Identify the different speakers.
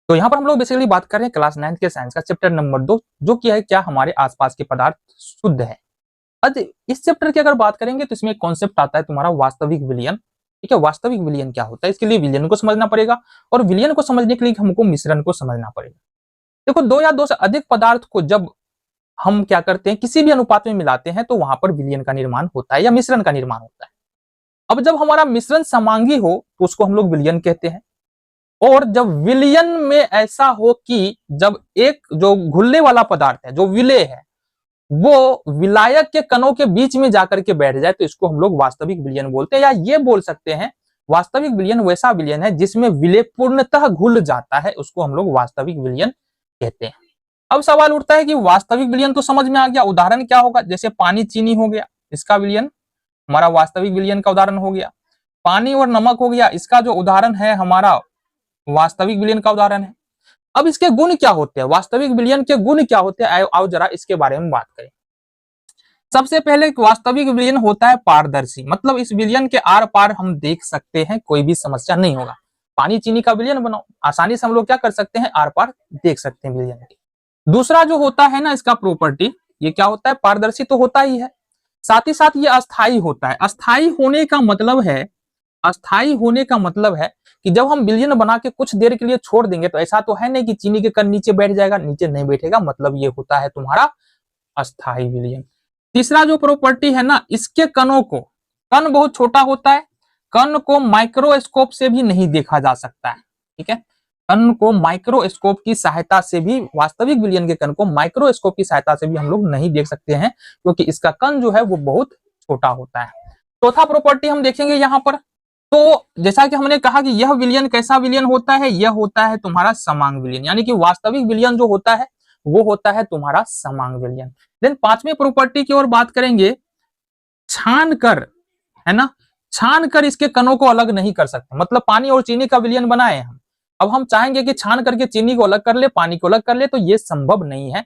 Speaker 1: तो यहाँ पर हम लोग बेसिकली बात कर रहे हैं क्लास 9 के साइंस का चैप्टर नंबर 2, जो कि है क्या हमारे आसपास के पदार्थ शुद्ध है। आज इस चैप्टर की अगर बात करेंगे तो इसमें एक कॉन्सेप्ट आता है तुम्हारा वास्तविक विलयन। ठीक है, वास्तविक विलयन क्या होता है, इसके लिए विलयन को समझना पड़ेगा और विलयन को समझने के लिए हमको मिश्रण को समझना पड़ेगा। देखो, दो या दो से अधिक पदार्थ को जब हम क्या करते हैं, किसी भी अनुपात में मिलाते हैं तो वहां पर विलयन का निर्माण होता है या मिश्रण का निर्माण होता है। अब जब हमारा मिश्रण समांगी हो तो उसको हम लोग विलयन कहते हैं, और जब विलयन में ऐसा हो कि जब एक जो घुलने वाला पदार्थ है, जो विलेय है, वो विलायक के कणों के बीच में जाकर के बैठ जाए तो इसको हम लोग वास्तविक विलयन बोलते हैं। या ये बोल सकते हैं वास्तविक विलयन वैसा विलयन है जिसमें विलेय पूर्णतः घुल जाता है, उसको हम लोग वास्तविक विलयन कहते हैं। अब सवाल उठता है कि वास्तविक विलयन तो समझ में आ गया, उदाहरण क्या होगा, जैसे पानी चीनी हो गया, इसका विलयन हमारा वास्तविक विलयन का उदाहरण हो गया। पानी और नमक हो गया, इसका जो उदाहरण है हमारा वास्तविक विलयन का उदाहरण है। अब इसके गुण क्या होते हैं, वास्तविक विलयन के गुण क्या होते हैं, आओ जरा इसके बारे में बात करें। सबसे पहले वास्तविक विलयन होता है पारदर्शी, मतलब इस विलयन के आर पार हम देख सकते हैं, कोई भी समस्या नहीं होगा। पानी चीनी का विलयन बनाओ, आसानी से हम लोग क्या कर सकते हैं, आर पार देख सकते हैं विलयन के। दूसरा जो होता है ना इसका प्रॉपर्टी, ये क्या होता है, पारदर्शी तो होता ही है, साथ ही साथ ये अस्थाई होता है। अस्थाई होने का मतलब है, अस्थाई होने का मतलब है कि जब हम विलयन बना के कुछ देर के लिए छोड़ देंगे तो ऐसा तो है नहीं कि चीनी के कण नीचे बैठ जाएगा, नीचे नहीं बैठेगा, मतलब ये होता है तुम्हारा अस्थाई विलयन। तीसरा जो प्रॉपर्टी है ना, इसके कणों को, कण बहुत छोटा होता है, कण को माइक्रोस्कोप से भी नहीं देखा जा सकता है। ठीक है, कण को माइक्रोस्कोप की सहायता से भी, वास्तविक विलयन के कण को माइक्रोस्कोप की सहायता से भी हम लोग नहीं देख सकते हैं, क्योंकि इसका कण जो है वो बहुत छोटा होता है। चौथा प्रॉपर्टी हम देखेंगे यहाँ पर, तो जैसा कि हमने कहा कि यह विलयन कैसा विलयन होता है, यह होता है तुम्हारा समांग विलयन, यानी कि वास्तविक विलयन जो होता है वो होता है तुम्हारा समांग विलयन। देन पांचवी प्रॉपर्टी की ओर बात करेंगे, छान कर, है ना, छान कर इसके कणों को अलग नहीं कर सकते। मतलब पानी और चीनी का विलयन बनाए हम, अब हम चाहेंगे कि छान करके चीनी को अलग कर ले, पानी को अलग कर ले, तो ये संभव नहीं है,